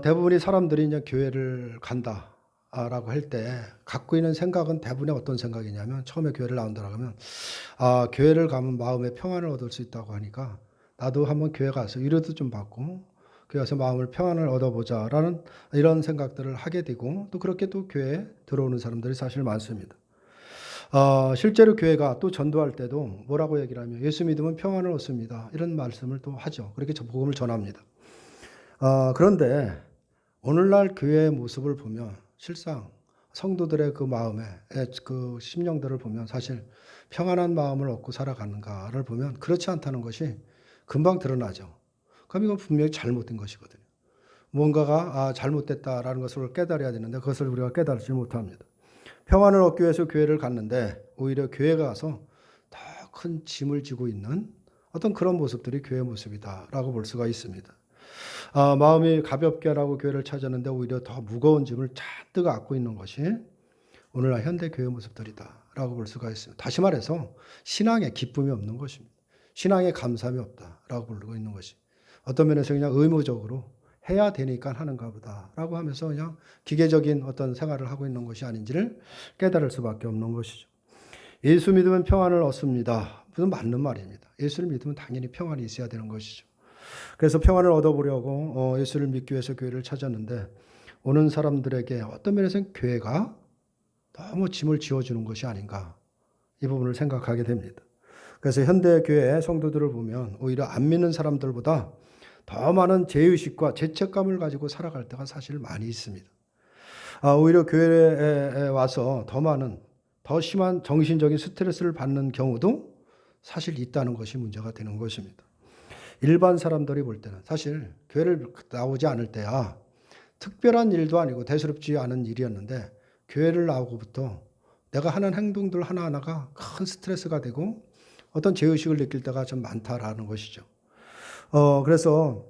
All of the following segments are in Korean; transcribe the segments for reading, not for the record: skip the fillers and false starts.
대부분의 사람들이 이제 교회를 간다라고 할 때 갖고 있는 생각은 대부분의 어떤 생각이냐면 처음에 교회를 나온다고 하면 교회를 가면 마음의 평안을 얻을 수 있다고 하니까 나도 한번 교회 가서 위로도 좀 받고 교회 가서 마음을 평안을 얻어보자라는 이런 생각들을 하게 되고 또 그렇게 또 교회에 들어오는 사람들이 사실 많습니다. 실제로 교회가 또 전도할 때도 뭐라고 얘기를 하면 예수 믿으면 평안을 얻습니다. 이런 말씀을 또 하죠. 그렇게 복음을 전합니다. 그런데 오늘날 교회의 모습을 보면 실상 성도들의 그 마음에 그 심령들을 보면 사실 평안한 마음을 얻고 살아가는가를 보면 그렇지 않다는 것이 금방 드러나죠. 그럼 이건 분명히 잘못된 것이거든요. 무언가가 잘못됐다라는 것을 깨달아야 되는데 그것을 우리가 깨달지 못합니다. 평안을 얻기 위해서 교회를 갔는데 오히려 교회 가서 더 큰 짐을 지고 있는 어떤 그런 모습들이 교회 모습이다라고 볼 수가 있습니다. 마음이 가볍게 하라고 교회를 찾았는데 오히려 더 무거운 짐을 잔뜩 안고 있는 것이 오늘날 현대 교회 모습들이다라고 볼 수가 있습니다. 다시 말해서 신앙에 기쁨이 없는 것입니다. 신앙에 감사함이 없다라고 부르고 있는 것이 어떤 면에서 그냥 의무적으로 해야 되니까 하는가 보다라고 하면서 그냥 기계적인 어떤 생활을 하고 있는 것이 아닌지를 깨달을 수밖에 없는 것이죠. 예수 믿으면 평안을 얻습니다. 그건 맞는 말입니다. 예수를 믿으면 당연히 평안이 있어야 되는 것이죠. 그래서 평안을 얻어보려고 예수를 믿기 위해서 교회를 찾았는데 오는 사람들에게 어떤 면에서는 교회가 너무 짐을 지어주는 것이 아닌가 이 부분을 생각하게 됩니다. 그래서 현대 교회 성도들을 보면 오히려 안 믿는 사람들보다 더 많은 죄의식과 죄책감을 가지고 살아갈 때가 사실 많이 있습니다. 오히려 교회에 와서 더 심한 정신적인 스트레스를 받는 경우도 사실 있다는 것이 문제가 되는 것입니다. 일반 사람들이 볼 때는 사실 교회를 나오지 않을 때야 특별한 일도 아니고 대수롭지 않은 일이었는데 교회를 나오고부터 내가 하는 행동들 하나하나가 큰 스트레스가 되고 어떤 죄의식을 느낄 때가 좀 많다라는 것이죠. 그래서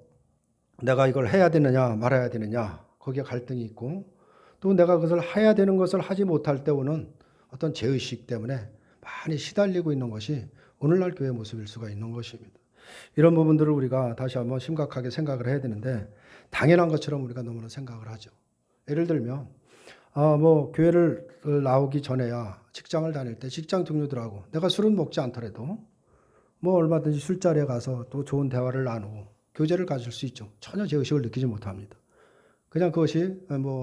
내가 이걸 해야 되느냐 말아야 되느냐 거기에 갈등이 있고 또 내가 그것을 해야 되는 것을 하지 못할 때 오는 어떤 죄의식 때문에 많이 시달리고 있는 것이 오늘날 교회 모습일 수가 있는 것입니다. 이런 부분들을 우리가 다시 한번 심각하게 생각을 해야 되는데 당연한 것처럼 우리가 너무나 생각을 하죠. 예를 들면 교회를 나오기 전에야 직장을 다닐 때 직장 동료들하고 내가 술은 먹지 않더라도 얼마든지 술자리에 가서 또 좋은 대화를 나누고 교제를 가질 수 있죠. 전혀 죄의식을 느끼지 못합니다. 그냥 그것이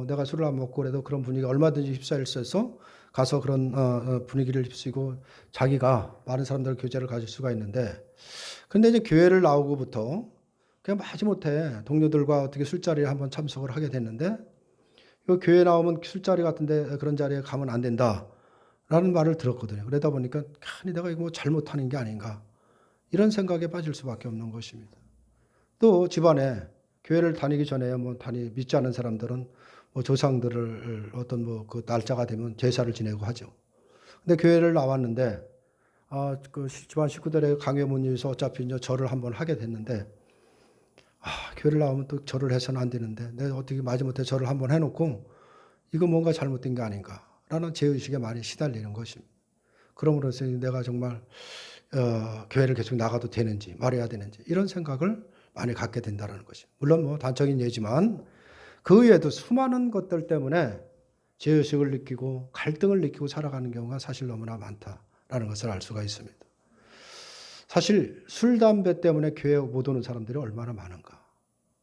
내가 술을 안 먹고 그래도 그런 분위기 얼마든지 휩싸일 수 있어 가서 그런 분위기를 휩쓰고 자기가 많은 사람들 교제를 가질 수가 있는데 근데 이제 교회를 나오고부터 그냥 마지못해 동료들과 어떻게 술자리에 한번 참석을 하게 됐는데 이 교회 나오면 술자리 같은데 그런 자리에 가면 안 된다라는 말을 들었거든요. 그러다 보니까 아니 내가 이거 잘못하는 게 아닌가 이런 생각에 빠질 수밖에 없는 것입니다. 또 집안에 교회를 다니기 전에 믿지 않는 사람들은 조상들을 어떤 그 날짜가 되면 제사를 지내고 하죠. 근데 교회를 나왔는데 그 집안 식구들의 강요문에 의해서 어차피 이제 절을 한번 하게 됐는데 교회를 나오면 또 절을 해서는 안 되는데 내가 어떻게 마지못해 절을 한번 해놓고 이거 뭔가 잘못된 게 아닌가라는 죄의식에 많이 시달리는 것입니다. 그러므로서 내가 정말 교회를 계속 나가도 되는지 말해야 되는지 이런 생각을 많이 갖게 된다는 것이 물론 단적인 예지만 그 외에도 수많은 것들 때문에 죄의식을 느끼고 갈등을 느끼고 살아가는 경우가 사실 너무나 많다라는 것을 알 수가 있습니다. 사실 술, 담배 때문에 교회 못 오는 사람들이 얼마나 많은가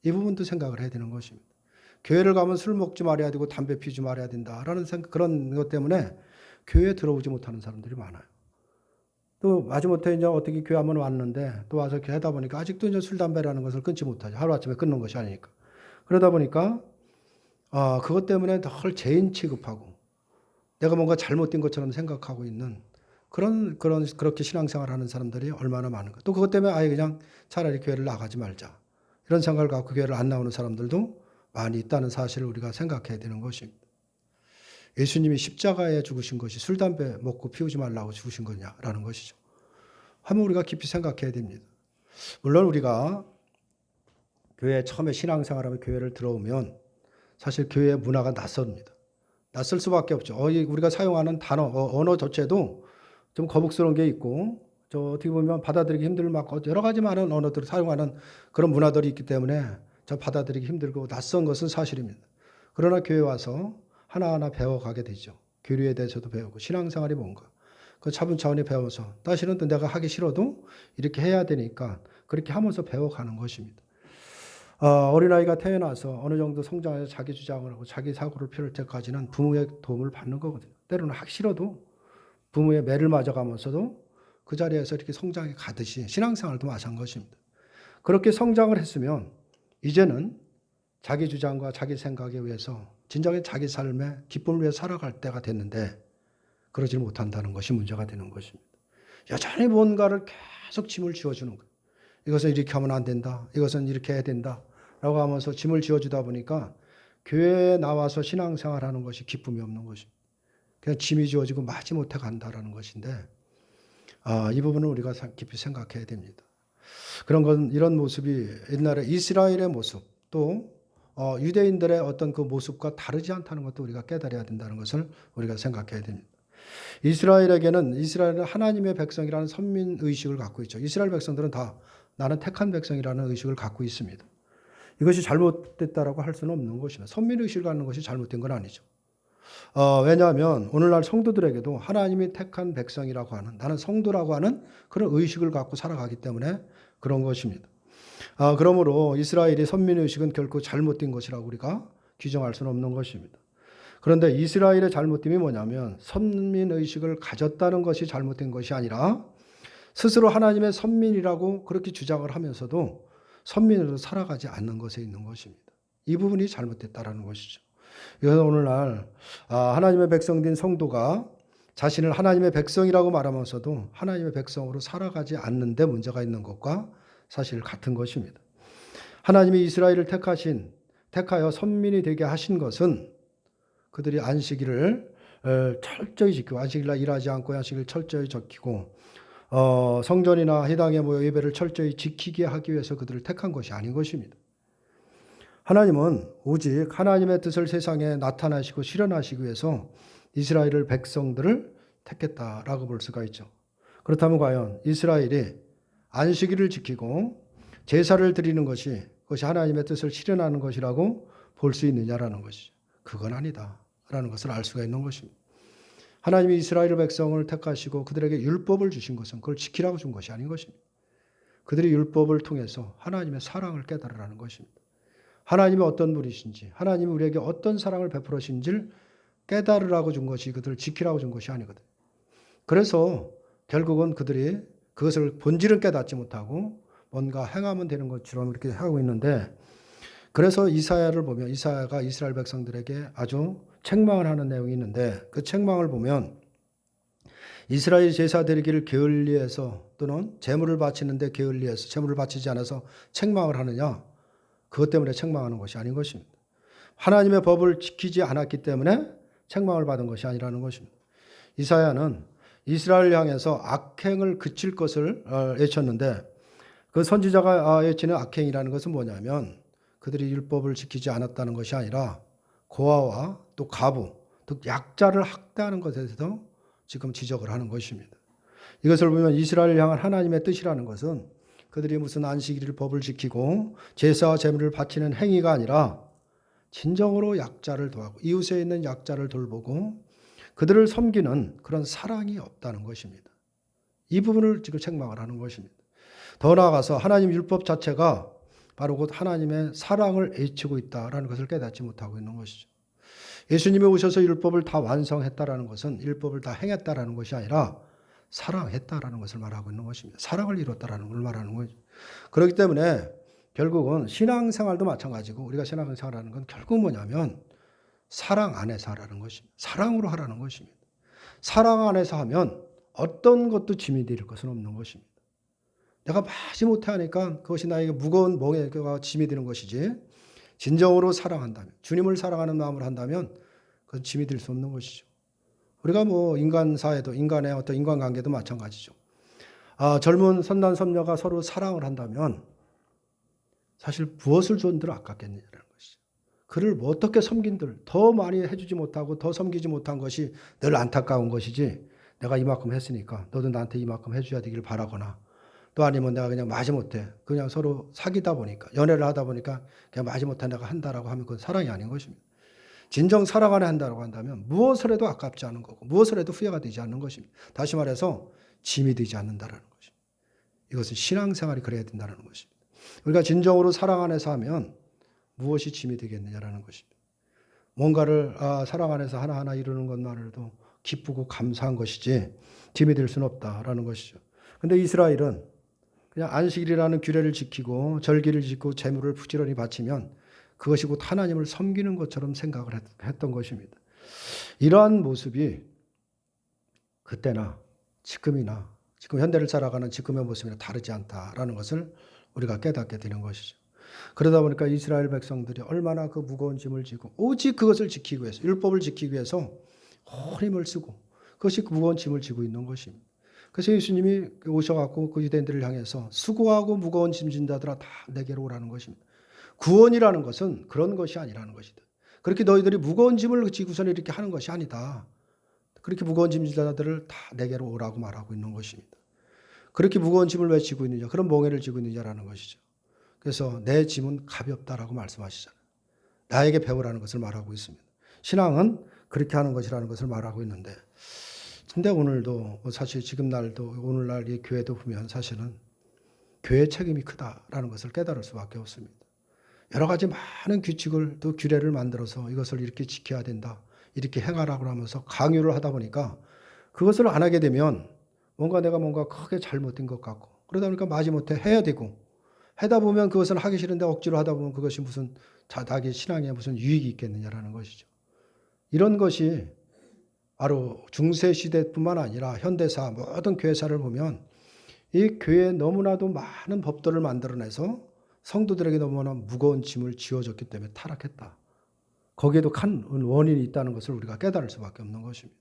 이 부분도 생각을 해야 되는 것입니다. 교회를 가면 술 먹지 말아야 되고 담배 피우지 말아야 된다라는 그런 것 때문에 교회에 들어오지 못하는 사람들이 많아요. 또 마지못해 이제 어떻게 교회 한번 왔는데 또 와서 이렇게 하다 보니까 아직도 이제 술, 담배라는 것을 끊지 못하죠. 하루아침에 끊는 것이 아니니까. 그러다 보니까 그것 때문에 늘 죄인 취급하고 내가 뭔가 잘못된 것처럼 생각하고 있는 그렇게 신앙생활 하는 사람들이 얼마나 많은가. 또 그것 때문에 아예 그냥 차라리 교회를 나가지 말자. 이런 생각을 갖고 교회를 안 나오는 사람들도 많이 있다는 사실을 우리가 생각해야 되는 것입니다. 예수님이 십자가에 죽으신 것이 술, 담배 먹고 피우지 말라고 죽으신 거냐라는 것이죠. 한번 우리가 깊이 생각해야 됩니다. 물론 우리가 교회 처음에 신앙생활하며 교회를 들어오면 사실 교회의 문화가 낯섭니다. 낯설 수밖에 없죠. 우리가 사용하는 단어, 언어 자체도 좀 거북스러운 게 있고 어떻게 보면 받아들이기 힘들 여러 가지 많은 언어들을 사용하는 그런 문화들이 있기 때문에 받아들이기 힘들고 낯선 것은 사실입니다. 그러나 교회 와서 하나하나 배워가게 되죠. 교리에 대해서도 배우고 신앙생활이 뭔가 그 차분차분히 배워서 사실은 또 내가 하기 싫어도 이렇게 해야 되니까 그렇게 하면서 배워가는 것입니다. 어린아이가 태어나서 어느 정도 성장해서 자기 주장을 하고 자기 사고를 펼칠 때까지는 부모의 도움을 받는 거거든요. 때로는 하기 싫어도 부모의 매를 맞아가면서도 그 자리에서 이렇게 성장해 가듯이 신앙생활도 마찬가지입니다. 그렇게 성장을 했으면 이제는 자기 주장과 자기 생각에 의해서 진정한 자기 삶의 기쁨을 위해 살아갈 때가 됐는데 그러지 못한다는 것이 문제가 되는 것입니다. 여전히 뭔가를 계속 짐을 지어주는 거예요. 이것은 이렇게 하면 안 된다. 이것은 이렇게 해야 된다. 라고 하면서 짐을 지어주다 보니까 교회에 나와서 신앙생활하는 것이 기쁨이 없는 것입니다. 그냥 짐이 지어지고 마지 못해 간다라는 것인데 이 부분은 우리가 깊이 생각해야 됩니다. 그런 건 이런 모습이 옛날에 이스라엘의 모습 또 유대인들의 어떤 그 모습과 다르지 않다는 것도 우리가 깨달아야 된다는 것을 우리가 생각해야 됩니다. 이스라엘은 하나님의 백성이라는 선민 의식을 갖고 있죠. 이스라엘 백성들은 다 나는 택한 백성이라는 의식을 갖고 있습니다. 이것이 잘못됐다라고 할 수는 없는 것입니다. 선민 의식을 갖는 것이 잘못된 건 아니죠. 왜냐하면 오늘날 성도들에게도 하나님이 택한 백성이라고 하는 나는 성도라고 하는 그런 의식을 갖고 살아가기 때문에 그런 것입니다. 그러므로 이스라엘의 선민의식은 결코 잘못된 것이라고 우리가 규정할 수는 없는 것입니다. 그런데 이스라엘의 잘못됨이 뭐냐면 선민의식을 가졌다는 것이 잘못된 것이 아니라 스스로 하나님의 선민이라고 그렇게 주장을 하면서도 선민으로 살아가지 않는 것에 있는 것입니다. 이 부분이 잘못됐다라는 것이죠. 이것은 오늘날 하나님의 백성된 성도가 자신을 하나님의 백성이라고 말하면서도 하나님의 백성으로 살아가지 않는 데 문제가 있는 것과 사실 같은 것입니다. 하나님이 이스라엘을 택하여 선민이 되게 하신 것은 그들이 안식일을 철저히 지키고 안식일날 일하지 않고 안식일을 철저히 지키고 성전이나 회당에 모여 예배를 철저히 지키게 하기 위해서 그들을 택한 것이 아닌 것입니다. 하나님은 오직 하나님의 뜻을 세상에 나타나시고 실현하시기 위해서 이스라엘을 백성들을 택했다라고 볼 수가 있죠. 그렇다면 과연 이스라엘이 안식일을 지키고 제사를 드리는 것이 그것이 하나님의 뜻을 실현하는 것이라고 볼 수 있느냐라는 것이죠. 그건 아니다라는 것을 알 수가 있는 것입니다. 하나님이 이스라엘 백성을 택하시고 그들에게 율법을 주신 것은 그걸 지키라고 준 것이 아닌 것입니다. 그들이 율법을 통해서 하나님의 사랑을 깨달으라는 것입니다. 하나님이 어떤 분이신지 하나님이 우리에게 어떤 사랑을 베풀으신지를 깨달으라고 준 것이 그들을 지키라고 준 것이 아니거든요. 그래서 결국은 그들이 그것을 본질은 깨닫지 못하고 뭔가 행하면 되는 것처럼 이렇게 하고 있는데 그래서 이사야를 보면 이사야가 이스라엘 백성들에게 아주 책망을 하는 내용이 있는데 그 책망을 보면 이스라엘 제사 드리기를 게을리해서 또는 제물을 바치는데 게을리해서 제물을 바치지 않아서 책망을 하느냐 그것 때문에 책망하는 것이 아닌 것입니다. 하나님의 법을 지키지 않았기 때문에 책망을 받은 것이 아니라는 것입니다. 이사야는 이스라엘을 향해서 악행을 그칠 것을 외쳤는데 그 선지자가 외치는 악행이라는 것은 뭐냐면 그들이 율법을 지키지 않았다는 것이 아니라 고아와 또 과부, 즉 약자를 학대하는 것에 대해서 지금 지적을 하는 것입니다. 이것을 보면 이스라엘을 향한 하나님의 뜻이라는 것은 그들이 무슨 안식일 법을 지키고 제사와 제물을 바치는 행위가 아니라 진정으로 약자를 도하고 이웃에 있는 약자를 돌보고 그들을 섬기는 그런 사랑이 없다는 것입니다. 이 부분을 지금 책망을 하는 것입니다. 더 나아가서 하나님 율법 자체가 바로 곧 하나님의 사랑을 외치고 있다는 것을 깨닫지 못하고 있는 것이죠. 예수님이 오셔서 율법을 다 완성했다라는 것은 율법을 다 행했다라는 것이 아니라 사랑했다라는 것을 말하고 있는 것입니다. 사랑을 이뤘다라는 걸 말하는 거죠. 그렇기 때문에 결국은 신앙생활도 마찬가지고 우리가 신앙생활하는 건 결국 뭐냐면 사랑 안에서 하라는 것입니다. 사랑으로 하라는 것입니다. 사랑 안에서 하면 어떤 것도 짐이 될 것은 없는 것입니다. 내가 마지 못해 하니까 그것이 나에게 무거운 멍에가 짐이 되는 것이지 진정으로 사랑한다면 주님을 사랑하는 마음을 한다면 그건 짐이 될 수 없는 것이죠. 우리가 인간사회도 인간의 어떤 인간관계도 마찬가지죠. 젊은 선남 선녀가 서로 사랑을 한다면 사실 무엇을 존들 아깝겠느냐는 것이죠. 그를 어떻게 섬긴들 더 많이 해주지 못하고 더 섬기지 못한 것이 늘 안타까운 것이지 내가 이만큼 했으니까 너도 나한테 이만큼 해줘야 되기를 바라거나 또 아니면 내가 그냥 마지못해 그냥 서로 사귀다 보니까 연애를 하다 보니까 그냥 마지못해 내가 한다라고 하면 그건 사랑이 아닌 것입니다. 진정 사랑 안에 한다고 한다면 무엇을 해도 아깝지 않은 거고 무엇을 해도 후회가 되지 않는 것입니다. 다시 말해서 짐이 되지 않는다라는 것입니다. 이것은 신앙생활이 그래야 된다는 것입니다. 우리가 진정으로 사랑 안에서 하면 무엇이 짐이 되겠느냐라는 것입니다. 뭔가를 사랑 안에서 하나하나 이루는 것만으로도 기쁘고 감사한 것이지 짐이 될 수는 없다라는 것이죠. 그런데 이스라엘은 그냥 안식일이라는 규례를 지키고 절기를 지키고 제물을 부지런히 바치면 그것이 곧 하나님을 섬기는 것처럼 생각을 했던 것입니다. 이러한 모습이 그때나 지금이나 지금 현대를 살아가는 지금의 모습이나 다르지 않다라는 것을 우리가 깨닫게 되는 것이죠. 그러다 보니까 이스라엘 백성들이 얼마나 그 무거운 짐을 지고 오직 그것을 지키기 위해서 율법을 지키기 위해서 온 힘을 쓰고 그것이 그 무거운 짐을 지고 있는 것입니다. 그래서 예수님이 오셔갖고 그 유대인들을 향해서 수고하고 무거운 짐 진 자들아 다 내게로 오라는 것입니다. 구원이라는 것은 그런 것이 아니라는 것이다. 그렇게 너희들이 무거운 짐을 지고서 이렇게 하는 것이 아니다. 그렇게 무거운 짐 진 자들을 다 내게로 오라고 말하고 있는 것입니다. 그렇게 무거운 짐을 왜 지고 있느냐? 그런 멍에를 지고 있느냐라는 것이죠. 그래서 내 짐은 가볍다라고 말씀하시잖아요. 나에게 배우라는 것을 말하고 있습니다. 신앙은 그렇게 하는 것이라는 것을 말하고 있는데 근데 오늘도 사실 지금 날도 오늘날 이 교회도 보면 사실은 교회의 책임이 크다라는 것을 깨달을 수밖에 없습니다. 여러 가지 많은 규칙을 또 규례를 만들어서 이것을 이렇게 지켜야 된다. 이렇게 행하라고 하면서 강요를 하다 보니까 그것을 안 하게 되면 내가 뭔가 크게 잘못된 것 같고 그러다 보니까 마지못해 해야 되고 하다 보면 그것을 하기 싫은데 억지로 하다 보면 그것이 무슨 자기 신앙에 무슨 유익이 있겠느냐라는 것이죠. 이런 것이 바로 중세 시대뿐만 아니라 현대사 모든 교회사를 보면 이 교회에 너무나도 많은 법도를 만들어내서 성도들에게 너무나 무거운 짐을 지어줬기 때문에 타락했다. 거기에도 큰 원인이 있다는 것을 우리가 깨달을 수밖에 없는 것입니다.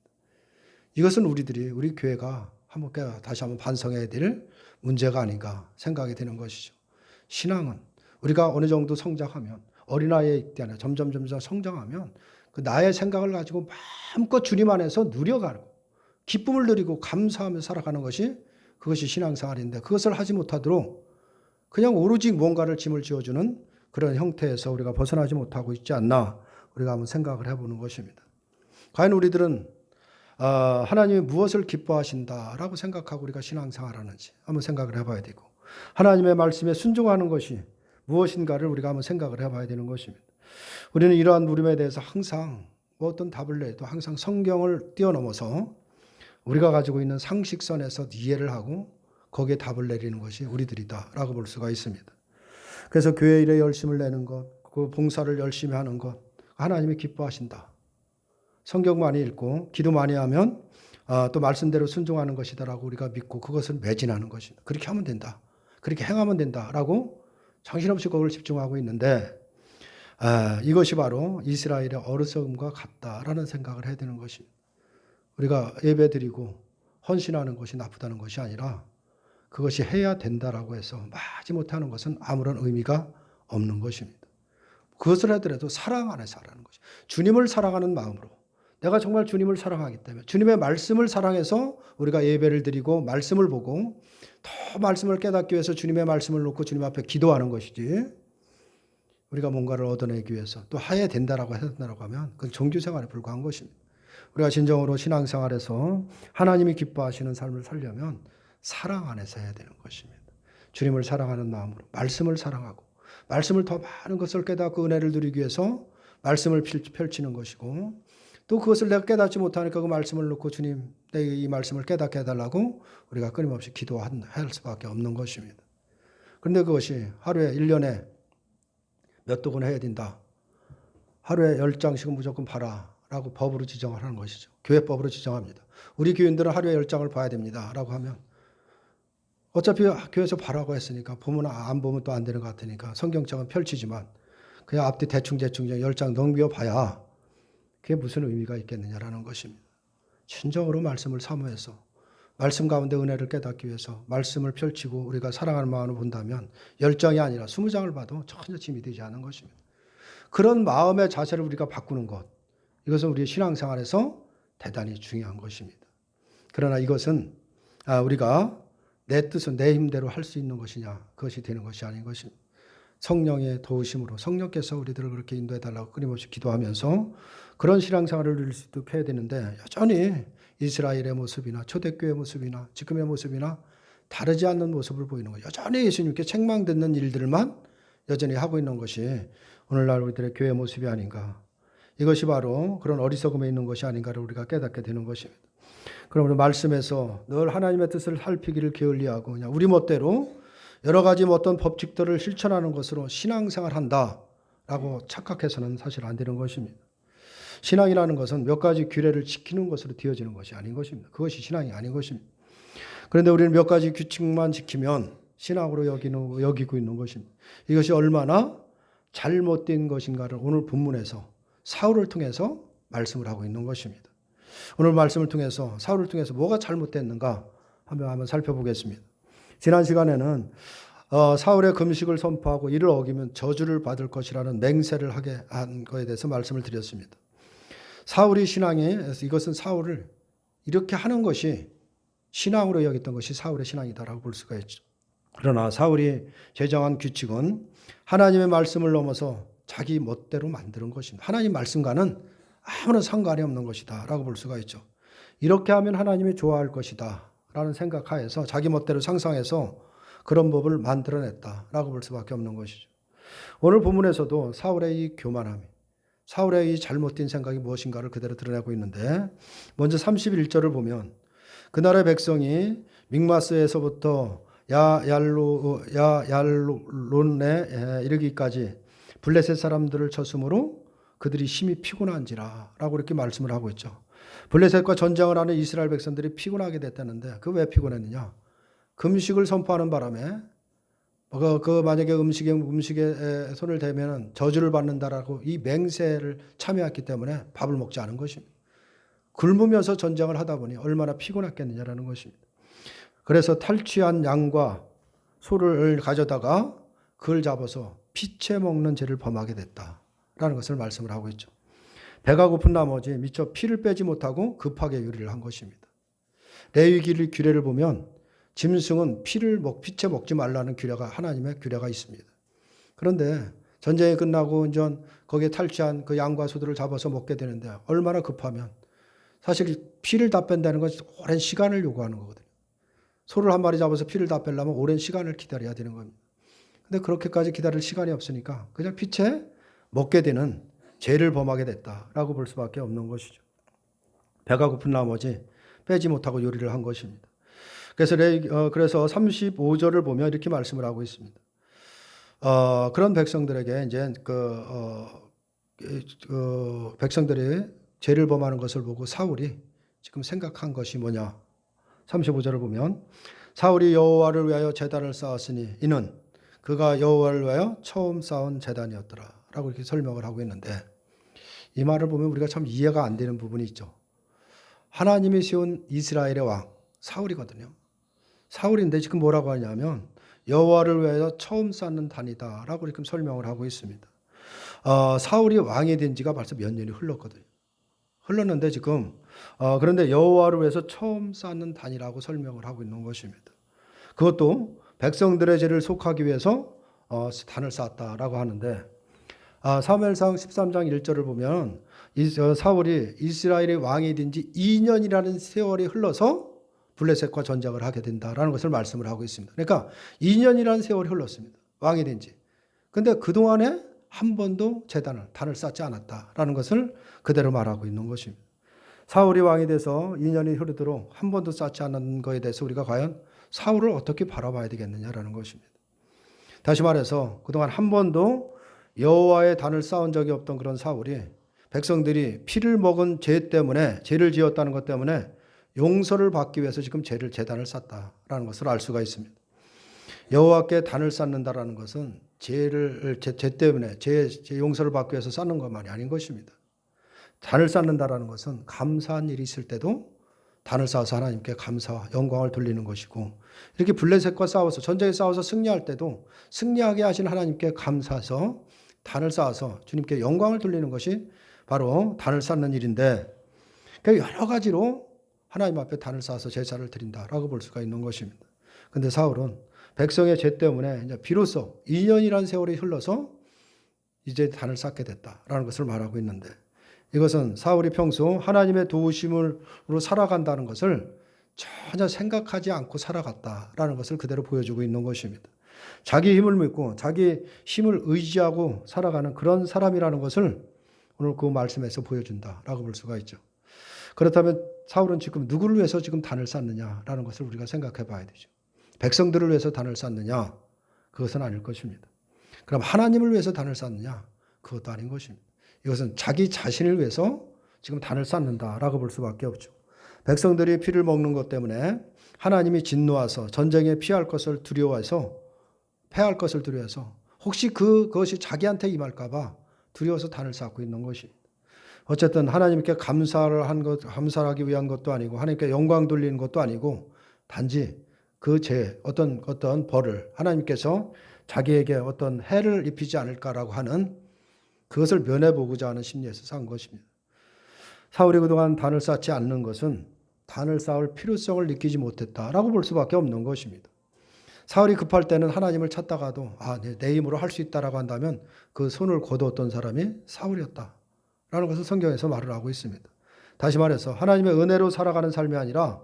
이것은 우리 교회가 다시 한번 반성해야 될 문제가 아닌가 생각이 되는 것이죠. 신앙은 우리가 어느 정도 성장하면 어린아이의 때 안에 점점 성장하면 그 나의 생각을 가지고 마음껏 주님 안에서 누려가고 기쁨을 누리고 감사하며 살아가는 그것이 신앙생활인데 그것을 하지 못하도록 그냥 오로지 뭔가를 짐을 지어주는 그런 형태에서 우리가 벗어나지 못하고 있지 않나 우리가 한번 생각을 해보는 것입니다. 과연 우리들은 하나님이 무엇을 기뻐하신다라고 생각하고 우리가 신앙생활하는지 한번 생각을 해봐야 되고 하나님의 말씀에 순종하는 것이 무엇인가를 우리가 한번 생각을 해봐야 되는 것입니다. 우리는 이러한 물음에 대해서 항상 어떤 답을 내도 항상 성경을 뛰어넘어서 우리가 가지고 있는 상식선에서 이해를 하고 거기에 답을 내리는 것이 우리들이다라고 볼 수가 있습니다. 그래서 교회 일에 열심을 내는 것, 그 봉사를 열심히 하는 것, 하나님이 기뻐하신다. 성경 많이 읽고 기도 많이 하면 또 말씀대로 순종하는 것이다라고 우리가 믿고 그것을 매진하는 것입니다. 그렇게 하면 된다. 그렇게 행하면 된다라고 정신없이 그걸 집중하고 있는데 이것이 바로 이스라엘의 어리석음과 같다라는 생각을 해야 되는 것입니다. 우리가 예배드리고 헌신하는 것이 나쁘다는 것이 아니라 그것이 해야 된다라고 해서 마지못해 하는 것은 아무런 의미가 없는 것입니다. 그것을 하더라도 사랑 안에서 하라는 것이 주님을 사랑하는 마음으로 내가 정말 주님을 사랑하기 때문에 주님의 말씀을 사랑해서 우리가 예배를 드리고 말씀을 보고 더 말씀을 깨닫기 위해서 주님의 말씀을 놓고 주님 앞에 기도하는 것이지 우리가 뭔가를 얻어내기 위해서 또 해야 된다라고 하면 그건 종교생활에 불과한 것입니다. 우리가 진정으로 신앙생활에서 하나님이 기뻐하시는 삶을 살려면 사랑 안에서 해야 되는 것입니다. 주님을 사랑하는 마음으로 말씀을 사랑하고 말씀을 더 많은 것을 깨닫고 은혜를 누리기 위해서 말씀을 펼치는 것이고 또 그것을 내가 깨닫지 못하니까 그 말씀을 놓고 주님 내게 이 말씀을 깨닫게 해달라고 우리가 끊임없이 기도할 수밖에 없는 것입니다. 그런데 그것이 하루에 1년에 몇 도건 해야 된다. 하루에 10장씩은 무조건 봐라 라고 법으로 지정을 하는 것이죠. 교회법으로 지정합니다. 우리 교인들은 하루에 10장을 봐야 됩니다 라고 하면 어차피 교회에서 봐라고 했으니까 보면 안 보면 또 안 되는 것 같으니까 성경책은 펼치지만 그냥 앞뒤 대충 10장 넘겨봐야 그게 무슨 의미가 있겠느냐라는 것입니다. 진정으로 말씀을 사모해서 말씀 가운데 은혜를 깨닫기 위해서 말씀을 펼치고 우리가 사랑하는 마음으로 본다면 10장이 아니라 20장을 봐도 전혀 짐이 되지 않은 것입니다. 그런 마음의 자세를 우리가 바꾸는 것, 이것은 우리의 신앙생활에서 대단히 중요한 것입니다. 그러나 이것은 우리가 내 뜻은 내 힘대로 할 수 있는 것이냐, 그것이 되는 것이 아닌 것입니다. 성령의 도우심으로 성령께서 우리들을 그렇게 인도해달라고 끊임없이 기도하면서 그런 신앙생활을 누릴 수 있도록 해야 되는데, 여전히 이스라엘의 모습이나 초대교회 모습이나 지금의 모습이나 다르지 않는 모습을 보이는 거예요. 여전히 예수님께 책망듣는 일들만 여전히 하고 있는 것이 오늘날 우리들의 교회 모습이 아닌가. 이것이 바로 그런 어리석음에 있는 것이 아닌가를 우리가 깨닫게 되는 것입니다. 그럼 우리 말씀에서 늘 하나님의 뜻을 살피기를 게을리하고 그냥 우리 멋대로 여러 가지 어떤 법칙들을 실천하는 것으로 신앙생활 한다라고 착각해서는 사실 안 되는 것입니다. 신앙이라는 것은 몇 가지 규례를 지키는 것으로 되어지는 것이 아닌 것입니다. 그것이 신앙이 아닌 것입니다. 그런데 우리는 몇 가지 규칙만 지키면 신앙으로 여기고 있는 것입니다. 이것이 얼마나 잘못된 것인가를 오늘 본문에서 사울을 통해서 말씀을 하고 있는 것입니다. 오늘 말씀을 통해서 사울을 통해서 뭐가 잘못됐는가 한번 살펴보겠습니다. 지난 시간에는 사울의 금식을 선포하고 이를 어기면 저주를 받을 것이라는 맹세를 하게 한 것에 대해서 말씀을 드렸습니다. 사울이 이것은 사울을 이렇게 하는 것이 신앙으로 여겼던 것이 사울의 신앙이다라고 볼 수가 있죠. 그러나 사울이 제정한 규칙은 하나님의 말씀을 넘어서 자기 멋대로 만드는 것입니다. 하나님 말씀과는 아무런 상관이 없는 것이다 라고 볼 수가 있죠. 이렇게 하면 하나님이 좋아할 것이다 라는 생각하에서 자기 멋대로 상상해서 그런 법을 만들어냈다 라고 볼 수밖에 없는 것이죠. 오늘 본문에서도 사울의 이 교만함이, 사울의 이 잘못된 생각이 무엇인가를 그대로 드러내고 있는데, 먼저 31절을 보면 그날의 백성이 믹마스에서부터 야얄론에 이르기까지 블레셋 사람들을 쳤으므로 그들이 심히 피곤한지라 라고 이렇게 말씀을 하고 있죠. 블레셋과 전쟁을 하는 이스라엘 백성들이 피곤하게 됐다는데 그 왜 피곤했느냐? 금식을 선포하는 바람에 만약에 음식에 손을 대면 저주를 받는다라고 이 맹세를 참여했기 때문에 밥을 먹지 않은 것입니다. 굶으면서 전쟁을 하다 보니 얼마나 피곤했겠느냐라는 것입니다. 그래서 탈취한 양과 소를 가져다가 그걸 잡아서 피채 먹는 죄를 범하게 됐다라는 것을 말씀을 하고 있죠. 배가 고픈 나머지 미처 피를 빼지 못하고 급하게 요리를 한 것입니다. 레위기 규례를 보면 짐승은 피채 먹지 말라는 규례가 하나님의 규례가 있습니다. 그런데 전쟁이 끝나고 이제 거기에 탈취한 그 양과 소들을 잡아서 먹게 되는데 얼마나 급하면 사실 피를 다 뺀다는 것은 오랜 시간을 요구하는 거거든요. 소를 한 마리 잡아서 피를 다 빼려면 오랜 시간을 기다려야 되는 겁니다. 근데 그렇게까지 기다릴 시간이 없으니까 그냥 피채 먹게 되는 죄를 범하게 됐다라고 볼 수밖에 없는 것이죠. 배가 고픈 나머지 빼지 못하고 요리를 한 것입니다. 그래서 35절을 보면 이렇게 말씀을 하고 있습니다. 그런 백성들에게 이제 백성들이 죄를 범하는 것을 보고 사울이 지금 생각한 것이 뭐냐? 35절을 보면 사울이 여호와를 위하여 제단을 쌓았으니 이는 그가 여호와를 위하여 처음 쌓은 제단이었더라 라고 이렇게 설명을 하고 있는데, 이 말을 보면 우리가 참 이해가 안 되는 부분이 있죠. 하나님이 세운 이스라엘의 왕 사울이거든요. 사울인데 지금 뭐라고 하냐면 여호와를 위하여 처음 쌓는 단이다 라고 이렇게 설명을 하고 있습니다. 사울이 왕이 된 지가 벌써 몇 년이 흘렀는데 지금 그런데 여호와를 위해서 처음 쌓는 단이라고 설명을 하고 있는 것입니다. 그것도 백성들의 죄를 속하기 위해서 단을 쌓았다라고 하는데, 사무엘상 13장 1절을 보면 사울이 이스라엘의 왕이 된 지 2년이라는 세월이 흘러서 블레셋과 전쟁을 하게 된다라는 것을 말씀을 하고 있습니다. 그러니까 2년이라는 세월이 흘렀습니다. 왕이 된 지. 근데 그동안에 한 번도 단을 쌓지 않았다라는 것을 그대로 말하고 있는 것입니다. 사울이 왕이 돼서 2년이 흐르도록 한 번도 쌓지 않은 것에 대해서 우리가 과연 사울을 어떻게 바라봐야 되겠느냐라는 것입니다. 다시 말해서 그동안 한 번도 여호와의 단을 쌓은 적이 없던 그런 사울이 백성들이 피를 먹은 죄 때문에, 죄를 지었다는 것 때문에 용서를 받기 위해서 지금 제단을 쌓았다라는 것을 알 수가 있습니다. 여호와께 단을 쌓는다라는 것은 죄 때문에 죄 용서를 받기 위해서 쌓는 것만이 아닌 것입니다. 단을 쌓는다라는 것은 감사한 일이 있을 때도 단을 쌓아서 하나님께 감사와 영광을 돌리는 것이고, 이렇게 블레셋과 싸워서 전쟁에 싸워서 승리할 때도 승리하게 하신 하나님께 감사해서 단을 쌓아서 주님께 영광을 돌리는 것이 바로 단을 쌓는 일인데, 여러 가지로 하나님 앞에 단을 쌓아서 제사를 드린다라고 볼 수가 있는 것입니다. 근데 사울은 백성의 죄 때문에 이제 비로소 2년이라는 세월이 흘러서 이제 단을 쌓게 됐다라는 것을 말하고 있는데, 이것은 사울이 평소 하나님의 도우심으로 살아간다는 것을 전혀 생각하지 않고 살아갔다라는 것을 그대로 보여주고 있는 것입니다. 자기 힘을 믿고 자기 힘을 의지하고 살아가는 그런 사람이라는 것을 오늘 그 말씀에서 보여준다라고 볼 수가 있죠. 그렇다면 사울은 지금 누구를 위해서 지금 단을 쌓느냐라는 것을 우리가 생각해 봐야 되죠. 백성들을 위해서 단을 쌓느냐? 그것은 아닐 것입니다. 그럼 하나님을 위해서 단을 쌓느냐? 그것도 아닌 것입니다. 이것은 자기 자신을 위해서 지금 단을 쌓는다라고 볼 수밖에 없죠. 백성들이 피를 먹는 것 때문에 하나님이 진노하서 전쟁에 피할 것을 두려워해서, 패할 것을 두려워해서, 혹시 그것이 자기한테 임할까 봐 두려워서 단을 쌓고 있는 것입니다. 어쨌든 하나님께 감사하기 위한 것도 아니고 하나님께 영광 돌리는 것도 아니고 단지 그 어떤 벌을 하나님께서 자기에게 어떤 해를 입히지 않을까라고 하는 그것을 면해보고자 하는 심리에서 산 것입니다. 사울이 그동안 단을 쌓지 않는 것은 단을 쌓을 필요성을 느끼지 못했다라고 볼 수밖에 없는 것입니다. 사울이 급할 때는 하나님을 찾다가도 내 힘으로 할 수 있다라고 한다면 그 손을 거두었던 사람이 사울이었다라는 것을 성경에서 말을 하고 있습니다. 다시 말해서 하나님의 은혜로 살아가는 삶이 아니라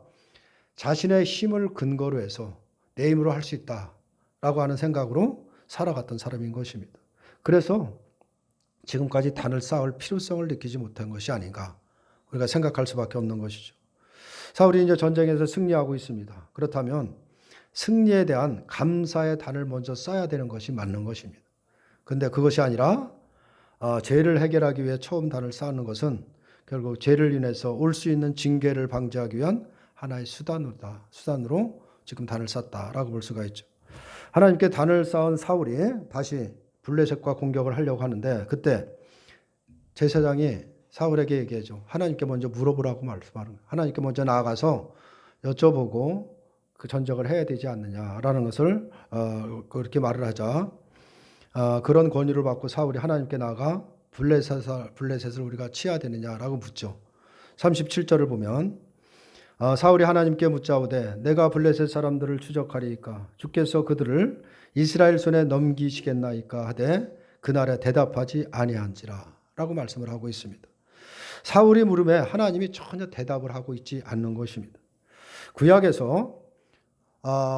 자신의 힘을 근거로 해서 내 힘으로 할 수 있다라고 하는 생각으로 살아갔던 사람인 것입니다. 그래서 지금까지 단을 쌓을 필요성을 느끼지 못한 것이 아닌가 우리가 생각할 수밖에 없는 것이죠. 사울이 이제 전쟁에서 승리하고 있습니다. 그렇다면 승리에 대한 감사의 단을 먼저 쌓아야 되는 것이 맞는 것입니다. 그런데 그것이 아니라 죄를 해결하기 위해 처음 단을 쌓는 것은 결국 죄를 인해서 올 수 있는 징계를 방지하기 위한 하나의 수단으로 지금 단을 쌓았다라고 볼 수가 있죠. 하나님께 단을 쌓은 사울이 다시 블레셋과 공격을 하려고 하는데 그때 제사장이 사울에게 얘기하죠. 하나님께 먼저 물어보라고 말씀하는 거예요. 하나님께 먼저 나아가서 여쭤보고 그 전적을 해야 되지 않느냐라는 것을 그렇게 말을 하자 그런 권유를 받고 사울이 하나님께 나아가 블레셋을 우리가 치야 되느냐라고 묻죠. 37절을 보면 사울이 하나님께 묻자오되 내가 블레셋 사람들을 추적하리이까 주께서 그들을 이스라엘 손에 넘기시겠나이까 하되 그날에 대답하지 아니한지라 라고 말씀을 하고 있습니다. 사울이 물음에 하나님이 전혀 대답을 하고 있지 않는 것입니다. 구약에서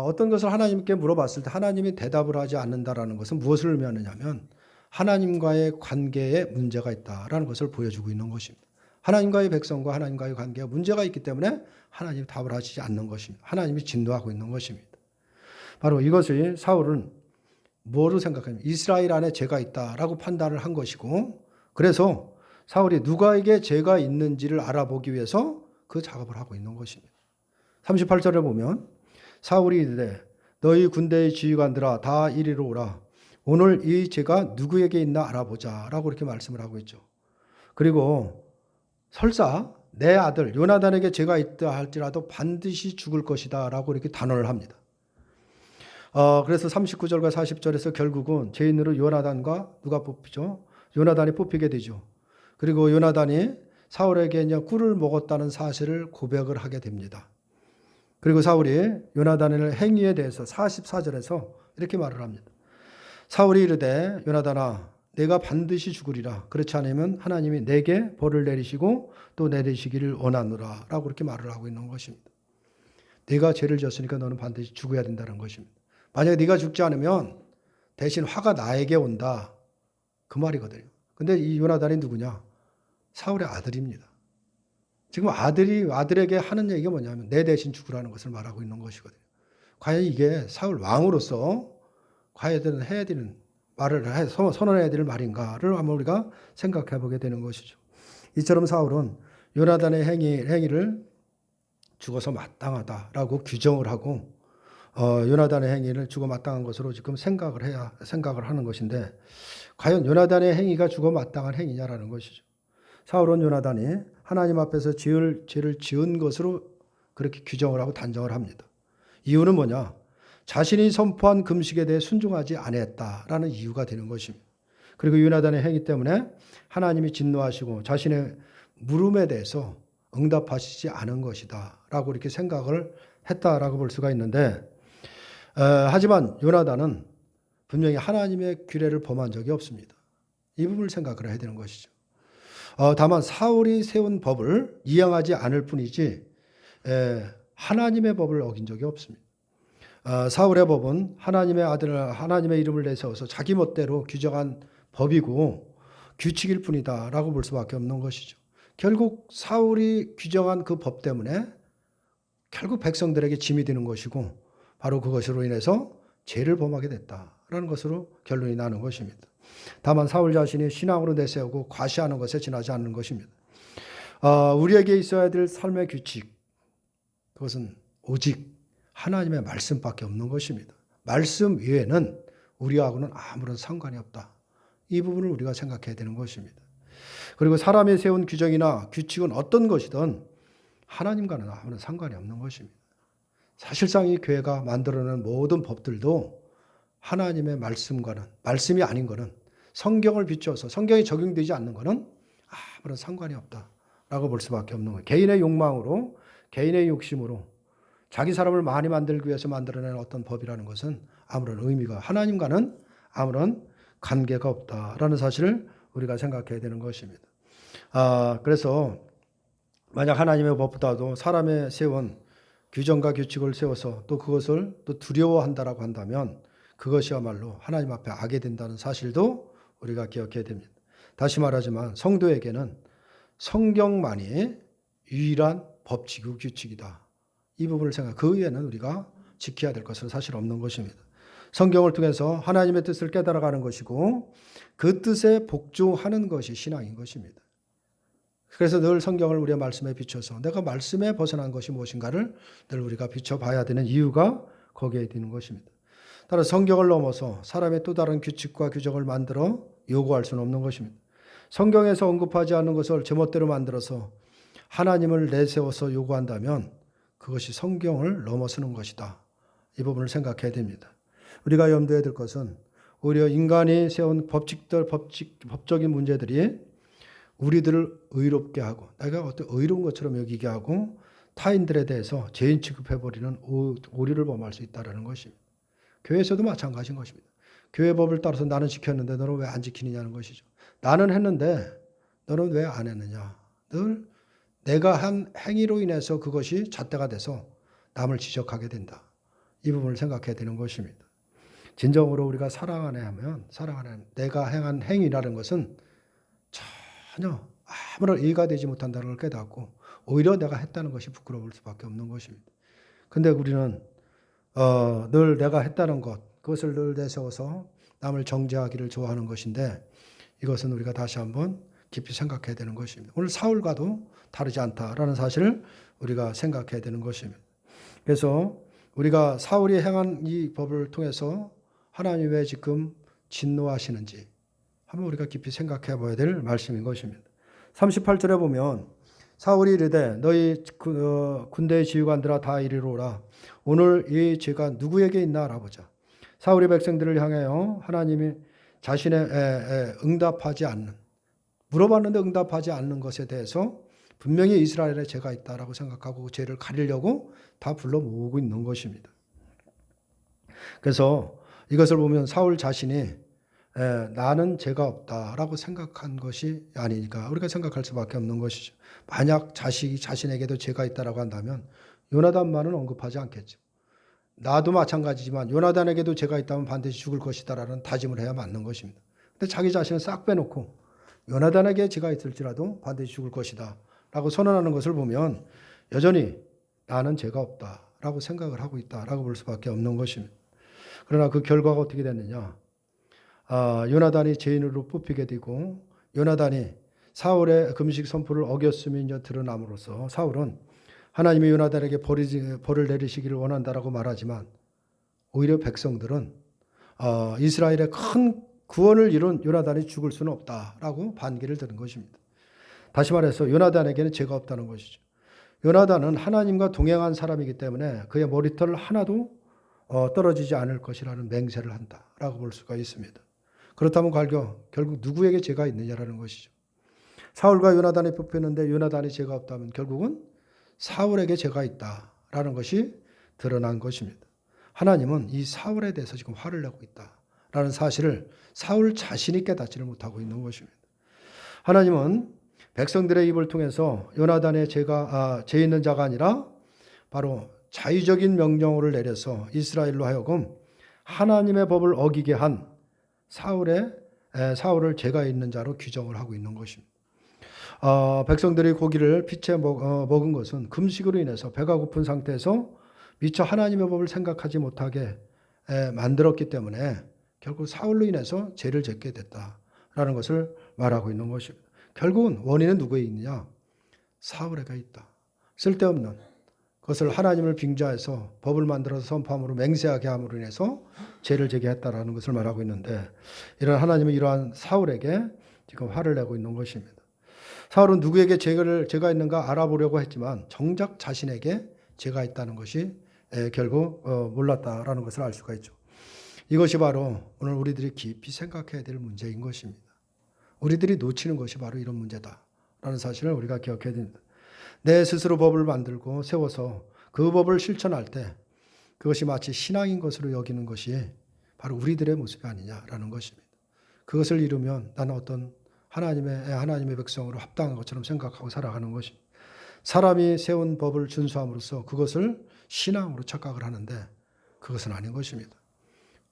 어떤 것을 하나님께 물어봤을 때 하나님이 대답을 하지 않는다라는 것은 무엇을 의미하느냐면 하나님과의 관계에 문제가 있다라는 것을 보여주고 있는 것입니다. 하나님과의 백성과 하나님과의 관계에 문제가 있기 때문에 하나님이 답을 하시지 않는 것입니다. 하나님이 진노하고 있는 것입니다. 바로 이것이 사울은 뭐로 생각하냐면 이스라엘 안에 죄가 있다라고 판단을 한 것이고 그래서 사울이 누구에게 죄가 있는지를 알아보기 위해서 그 작업을 하고 있는 것입니다. 38절에 보면 사울이 이르되 너희 군대의 지휘관들아 다 이리로 오라 오늘 이 죄가 누구에게 있나 알아보자 라고 이렇게 말씀을 하고 있죠. 그리고 설사 내 아들 요나단에게 죄가 있다 할지라도 반드시 죽을 것이다 라고 이렇게 단언을 합니다. 그래서 39절과 40절에서 결국은 죄인으로 요나단과 누가 뽑히죠? 요나단이 뽑히게 되죠. 그리고 요나단이 사울에게 이제 꿀을 먹었다는 사실을 고백을 하게 됩니다. 그리고 사울이 요나단의 행위에 대해서 44절에서 이렇게 말을 합니다. 사울이 이르되 요나단아 내가 반드시 죽으리라. 그렇지 않으면 하나님이 내게 벌을 내리시고 또 내리시기를 원하노라 라고 이렇게 말을 하고 있는 것입니다. 네가 죄를 지었으니까 너는 반드시 죽어야 된다는 것입니다. 만약에 네가 죽지 않으면 대신 화가 나에게 온다. 그 말이거든요. 근데 이 요나단이 누구냐? 사울의 아들입니다. 지금 아들에게 하는 얘기가 뭐냐면 내 대신 죽으라는 것을 말하고 있는 것이거든요. 과연 이게 사울 왕으로서 과연 해야 되는 말을 선언해야 될 말인가를 한번 우리가 생각해 보게 되는 것이죠. 이처럼 사울은 요나단의 행위를 죽어서 마땅하다라고 규정을 하고 요나단의 행위를 죽어 마땅한 것으로 지금 생각을 하는 것인데 과연 요나단의 행위가 죽어 마땅한 행위냐라는 것이죠. 사울은 요나단이 하나님 앞에서 죄를 지은 것으로 그렇게 규정을 하고 단정을 합니다. 이유는 뭐냐? 자신이 선포한 금식에 대해 순종하지 아니했다라는 이유가 되는 것입니다. 그리고 요나단의 행위 때문에 하나님이 진노하시고 자신의 물음에 대해서 응답하시지 않은 것이다 라고 이렇게 생각을 했다라고 볼 수가 있는데 하지만 요나단은 분명히 하나님의 규례를 범한 적이 없습니다. 이 부분을 생각을 해야 되는 것이죠. 다만 사울이 세운 법을 이행하지 않을 뿐이지 하나님의 법을 어긴 적이 없습니다. 사울의 법은 하나님의 아들, 하나님의 이름을 내세워서 자기 멋대로 규정한 법이고 규칙일 뿐이다라고 볼 수밖에 없는 것이죠. 결국 사울이 규정한 그 법 때문에 결국 백성들에게 짐이 되는 것이고 바로 그것으로 인해서 죄를 범하게 됐다라는 것으로 결론이 나는 것입니다. 다만 사울 자신이 신앙으로 내세우고 과시하는 것에 지나지 않는 것입니다. 우리에게 있어야 될 삶의 규칙, 그것은 오직 하나님의 말씀밖에 없는 것입니다. 말씀 외에는 우리하고는 아무런 상관이 없다. 이 부분을 우리가 생각해야 되는 것입니다. 그리고 사람이 세운 규정이나 규칙은 어떤 것이든 하나님과는 아무런 상관이 없는 것입니다. 사실상 이 교회가 만들어낸 모든 법들도 하나님의 말씀과는, 말씀이 아닌 것은 성경을 비추어서 성경이 적용되지 않는 것은 아무런 상관이 없다라고 볼 수밖에 없는 거예요. 개인의 욕망으로, 개인의 욕심으로 자기 사람을 많이 만들기 위해서 만들어낸 어떤 법이라는 것은 아무런 의미가, 하나님과는 아무런 관계가 없다라는 사실을 우리가 생각해야 되는 것입니다. 그래서 만약 하나님의 법보다도 사람의 세운 규정과 규칙을 세워서 또 그것을 또 두려워한다라고 한다면 그것이야말로 하나님 앞에 악이 된다는 사실도 우리가 기억해야 됩니다. 다시 말하지만 성도에게는 성경만이 유일한 법칙이고 규칙이다. 이 부분을 그 이외에는 우리가 지켜야 될 것은 사실 없는 것입니다. 성경을 통해서 하나님의 뜻을 깨달아가는 것이고 그 뜻에 복종하는 것이 신앙인 것입니다. 그래서 늘 성경을 우리의 말씀에 비춰서 내가 말씀에 벗어난 것이 무엇인가를 늘 우리가 비춰봐야 되는 이유가 거기에 있는 것입니다. 따라 성경을 넘어서 사람의 또 다른 규칙과 규정을 만들어 요구할 수는 없는 것입니다. 성경에서 언급하지 않는 것을 제멋대로 만들어서 하나님을 내세워서 요구한다면 그것이 성경을 넘어서는 것이다. 이 부분을 생각해야 됩니다. 우리가 염두에 둘 것은 오히려 인간이 세운 법적인 문제들이 우리들을 의롭게 하고 내가 어떤 의로운 것처럼 여기게 하고 타인들에 대해서 죄인 취급해버리는 오류를 범할 수 있다는 것입니다. 교회에서도 마찬가지인 것입니다. 교회 법을 따라서 나는 지켰는데 너는 왜 안 지키느냐는 것이죠. 나는 했는데 너는 왜 안 했느냐. 늘 내가 한 행위로 인해서 그것이 잣대가 돼서 남을 지적하게 된다. 이 부분을 생각해야 되는 것입니다. 진정으로 우리가 사랑하냐 하면 내가 행한 행위라는 것은 전혀 아무런 의의가 되지 못한다는 걸 깨닫고 오히려 내가 했다는 것이 부끄러울 수밖에 없는 것입니다. 근데 우리는 늘 내가 했다는 것, 그것을 늘 내세워서 남을 정죄하기를 좋아하는 것인데 이것은 우리가 다시 한번 깊이 생각해야 되는 것입니다. 오늘 사울과도 다르지 않다라는 사실을 우리가 생각해야 되는 것입니다. 그래서 우리가 사울이 행한 이 법을 통해서 하나님이 왜 지금 진노하시는지 한번 우리가 깊이 생각해 봐야 될 말씀인 것입니다. 38절에 보면 사울이 이르되 너희 군대의 지휘관들아 다 이리로 오라. 오늘 이 죄가 누구에게 있나 알아보자. 사울이 백성들을 향하여 하나님이 자신의 응답하지 않는, 물어봤는데 응답하지 않는 것에 대해서 분명히 이스라엘에 죄가 있다라고 생각하고 그 죄를 가리려고 다 불러 모으고 있는 것입니다. 그래서 이것을 보면 사울 자신이 나는 죄가 없다라고 생각한 것이 아니니까 우리가 생각할 수밖에 없는 것이죠. 만약 자식이 자신에게도 죄가 있다라고 한다면 요나단만은 언급하지 않겠죠. 나도 마찬가지지만 요나단에게도 죄가 있다면 반드시 죽을 것이다라는 다짐을 해야 맞는 것입니다. 근데 자기 자신을 싹 빼놓고 요나단에게 죄가 있을지라도 반드시 죽을 것이다 라고 선언하는 것을 보면 여전히 나는 죄가 없다라고 생각을 하고 있다라고 볼 수밖에 없는 것입니다. 그러나 그 결과가 어떻게 됐느냐. 요나단이 죄인으로 뽑히게 되고 요나단이 사울의 금식 선포를 어겼음이 이제 드러남으로써 사울은 하나님이 요나단에게 벌을 내리시기를 원한다라고 말하지만 오히려 백성들은 이스라엘의 큰 구원을 이룬 요나단이 죽을 수는 없다라고 반기를 드는 것입니다. 다시 말해서 요나단에게는 죄가 없다는 것이죠. 요나단은 하나님과 동행한 사람이기 때문에 그의 머리털 하나도 떨어지지 않을 것이라는 맹세를 한다라고 볼 수가 있습니다. 그렇다면 결국 누구에게 죄가 있느냐라는 것이죠. 사울과 요나단이 뽑혔는데 요나단이 죄가 없다면 결국은 사울에게 죄가 있다라는 것이 드러난 것입니다. 하나님은 이 사울에 대해서 지금 화를 내고 있다라는 사실을 사울 자신이 깨닫지를 못하고 있는 것입니다. 하나님은 백성들의 입을 통해서 요나단의 죄 있는 자가 아니라 바로 자의적인 명령어를 내려서 이스라엘로 하여금 하나님의 법을 어기게 한 사울을 죄가 있는 자로 규정을 하고 있는 것입니다. 백성들이 고기를 피채 먹은 것은 금식으로 인해서 배가 고픈 상태에서 미처 하나님의 법을 생각하지 못하게 만들었기 때문에 결국 사울로 인해서 죄를 짓게 됐다라는 것을 말하고 있는 것입니다. 결국은 원인은 누구에 있느냐? 사울에가 있다. 쓸데없는 그것을 하나님을 빙자해서 법을 만들어서 선포함으로 맹세하게 함으로 인해서 죄를 지게 했다라는 것을 말하고 있는데, 이런 하나님은 이러한 사울에게 지금 화를 내고 있는 것입니다. 사울은 누구에게 죄가 있는가 알아보려고 했지만 정작 자신에게 죄가 있다는 것이 결국 몰랐다라는 것을 알 수가 있죠. 이것이 바로 오늘 우리들이 깊이 생각해야 될 문제인 것입니다. 우리들이 놓치는 것이 바로 이런 문제다라는 사실을 우리가 기억해야 됩니다. 내 스스로 법을 만들고 세워서 그 법을 실천할 때 그것이 마치 신앙인 것으로 여기는 것이 바로 우리들의 모습이 아니냐라는 것입니다. 그것을 이루면 나는 어떤 하나님의 백성으로 합당한 것처럼 생각하고 살아가는 것입니다. 사람이 세운 법을 준수함으로써 그것을 신앙으로 착각을 하는데 그것은 아닌 것입니다.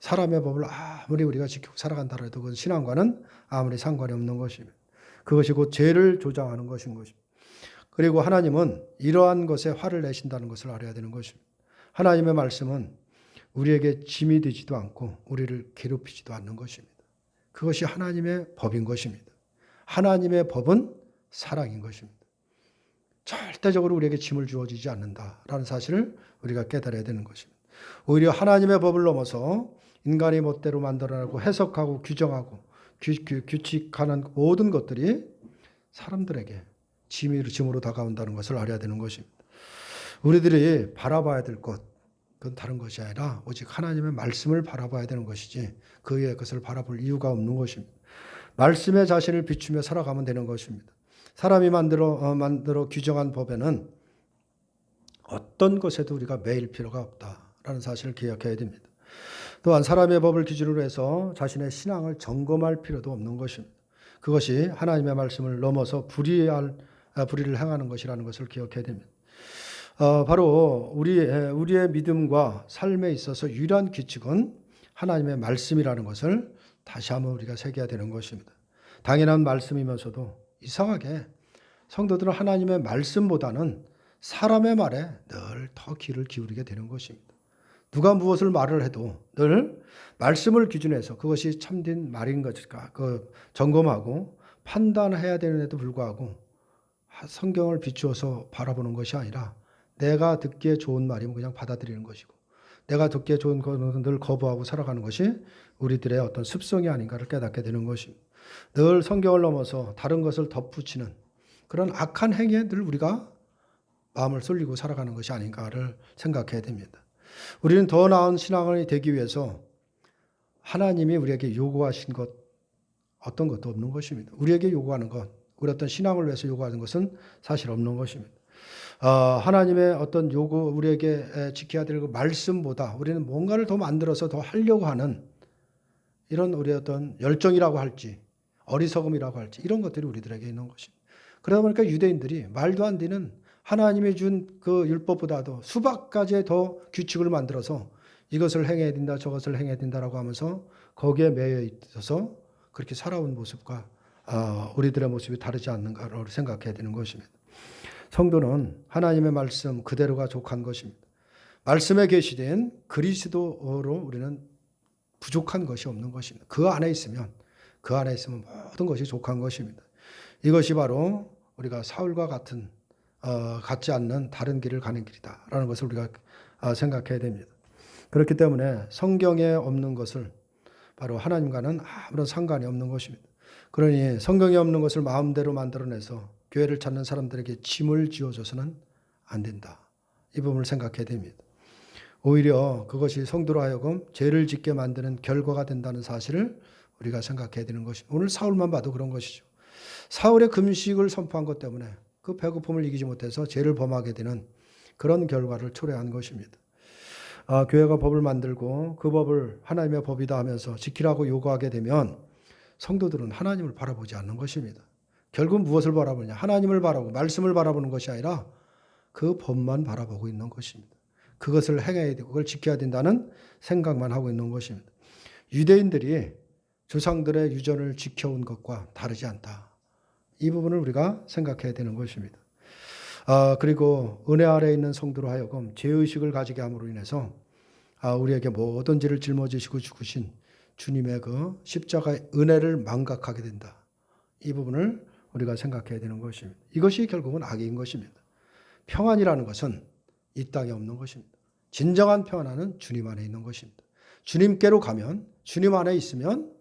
사람의 법을 아무리 우리가 지키고 살아간다 해도 그건 신앙과는 아무리 상관이 없는 것입니다. 그것이 곧 죄를 조장하는 것인 것입니다. 그리고 하나님은 이러한 것에 화를 내신다는 것을 알아야 되는 것입니다. 하나님의 말씀은 우리에게 짐이 되지도 않고 우리를 괴롭히지도 않는 것입니다. 그것이 하나님의 법인 것입니다. 하나님의 법은 사랑인 것입니다. 절대적으로 우리에게 짐을 주어지지 않는다라는 사실을 우리가 깨달아야 되는 것입니다. 오히려 하나님의 법을 넘어서 인간이 멋대로 만들어내고 해석하고 규정하고 규칙하는 모든 것들이 사람들에게 짐으로 다가온다는 것을 알아야 되는 것입니다. 우리들이 바라봐야 될 것, 그건 다른 것이 아니라 오직 하나님의 말씀을 바라봐야 되는 것이지 그 외에 것을 바라볼 이유가 없는 것입니다. 말씀에 자신을 비추며 살아가면 되는 것입니다. 사람이 만들어 규정한 법에는 어떤 것에도 우리가 매일 필요가 없다라는 사실을 기억해야 됩니다. 또한 사람의 법을 기준으로 해서 자신의 신앙을 점검할 필요도 없는 것입니다. 그것이 하나님의 말씀을 넘어서 불의를 행하는 것이라는 것을 기억해야 됩니다. 바로 우리의 믿음과 삶에 있어서 유일한 규칙은 하나님의 말씀이라는 것을 다시 한번 우리가 새겨야 되는 것입니다. 당연한 말씀이면서도 이상하게 성도들은 하나님의 말씀보다는 사람의 말에 늘 더 귀를 기울이게 되는 것입니다. 누가 무엇을 말을 해도 늘 말씀을 기준해서 그것이 참된 말인 것일까 점검하고 판단해야 되는데도 불구하고 성경을 비추어서 바라보는 것이 아니라 내가 듣기에 좋은 말이면 그냥 받아들이는 것이고 내가 듣기에 좋은 것은 늘 거부하고 살아가는 것이 우리들의 어떤 습성이 아닌가를 깨닫게 되는 것입니다. 늘 성경을 넘어서 다른 것을 덧붙이는 그런 악한 행위에 늘 우리가 마음을 쏠리고 살아가는 것이 아닌가를 생각해야 됩니다. 우리는 더 나은 신앙이 되기 위해서 하나님이 우리에게 요구하신 것 어떤 것도 없는 것입니다. 우리에게 요구하는 것, 우리 어떤 신앙을 위해서 요구하는 것은 사실 없는 것입니다. 하나님의 어떤 요구, 우리에게 지켜야 될 말씀보다 우리는 뭔가를 더 만들어서 더 하려고 하는 이런 우리의 어떤 열정이라고 할지 어리석음이라고 할지 이런 것들이 우리들에게 있는 것입니다. 그러다 보니까 유대인들이 말도 안 되는 하나님이 준 그 율법보다도 수백 가지의 더 규칙을 만들어서 이것을 행해야 된다 저것을 행해야 된다라고 하면서 거기에 매여 있어서 그렇게 살아온 모습과 우리들의 모습이 다르지 않는가를 생각해야 되는 것입니다. 성도는 하나님의 말씀 그대로가 족한 것입니다. 말씀에 계시된 그리스도로 우리는 부족한 것이 없는 것입니다. 그 안에 있으면 모든 것이 족한 것입니다. 이것이 바로 우리가 사울과 같지 않는 다른 길을 가는 길이다라는 것을 우리가 생각해야 됩니다. 그렇기 때문에 성경에 없는 것을 바로 하나님과는 아무런 상관이 없는 것입니다. 그러니 성경에 없는 것을 마음대로 만들어내서 교회를 찾는 사람들에게 짐을 지어줘서는 안 된다. 이 부분을 생각해야 됩니다. 오히려 그것이 성도로 하여금 죄를 짓게 만드는 결과가 된다는 사실을 우리가 생각해야 되는 것입니다. 오늘 사울만 봐도 그런 것이죠. 사울의 금식을 선포한 것 때문에 그 배고픔을 이기지 못해서 죄를 범하게 되는 그런 결과를 초래한 것입니다. 교회가 법을 만들고 그 법을 하나님의 법이다 하면서 지키라고 요구하게 되면 성도들은 하나님을 바라보지 않는 것입니다. 결국 무엇을 바라보냐? 하나님을 바라보고 말씀을 바라보는 것이 아니라 그 법만 바라보고 있는 것입니다. 그것을 행해야 되고 그걸 지켜야 된다는 생각만 하고 있는 것입니다. 유대인들이 조상들의 유전을 지켜온 것과 다르지 않다. 이 부분을 우리가 생각해야 되는 것입니다. 그리고 은혜 아래에 있는 성도로 하여금 죄의식을 가지게 함으로 인해서 우리에게 모든 죄를 짊어지시고 죽으신 주님의 그 십자가의 은혜를 망각하게 된다. 이 부분을 우리가 생각해야 되는 것입니다. 이것이 결국은 악인 것입니다. 평안이라는 것은 이 땅에 없는 것입니다. 진정한 평안은 주님 안에 있는 것입니다. 주님께로 가면, 주님 안에 있으면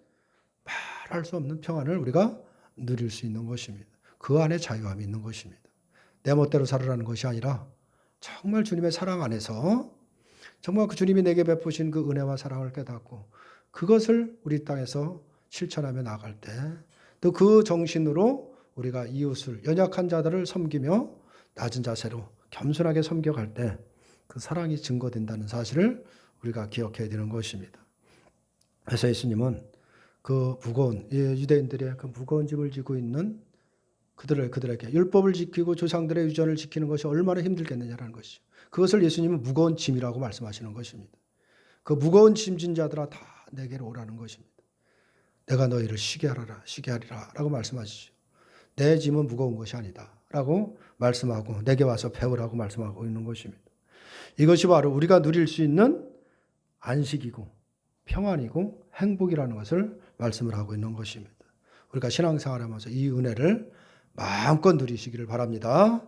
말할 수 없는 평안을 우리가 누릴 수 있는 것입니다. 그 안에 자유함이 있는 것입니다. 내 멋대로 살으라는 것이 아니라 정말 주님의 사랑 안에서 정말 그 주님이 내게 베푸신 그 은혜와 사랑을 깨닫고 그것을 우리 땅에서 실천하며 나갈 때 또 그 정신으로 우리가 이웃을 연약한 자들을 섬기며 낮은 자세로 겸손하게 섬겨갈 때 그 사랑이 증거된다는 사실을 우리가 기억해야 되는 것입니다. 그래서 예수님은 그 무거운 유대인들의 그 무거운 짐을 지고 있는 그들에게 율법을 지키고 조상들의 유전을 지키는 것이 얼마나 힘들겠느냐라는 것이죠. 그것을 예수님은 무거운 짐이라고 말씀하시는 것입니다. 그 무거운 짐진 자들아 다 내게로 오라는 것입니다. 내가 너희를 쉬게 하리라 라고 말씀하시죠. 내 짐은 무거운 것이 아니다 라고 말씀하고 내게 와서 배우라고 말씀하고 있는 것입니다. 이것이 바로 우리가 누릴 수 있는 안식이고 평안이고 행복이라는 것을 말씀을 하고 있는 것입니다. 우리가 신앙생활하면서 이 은혜를 마음껏 누리시기를 바랍니다.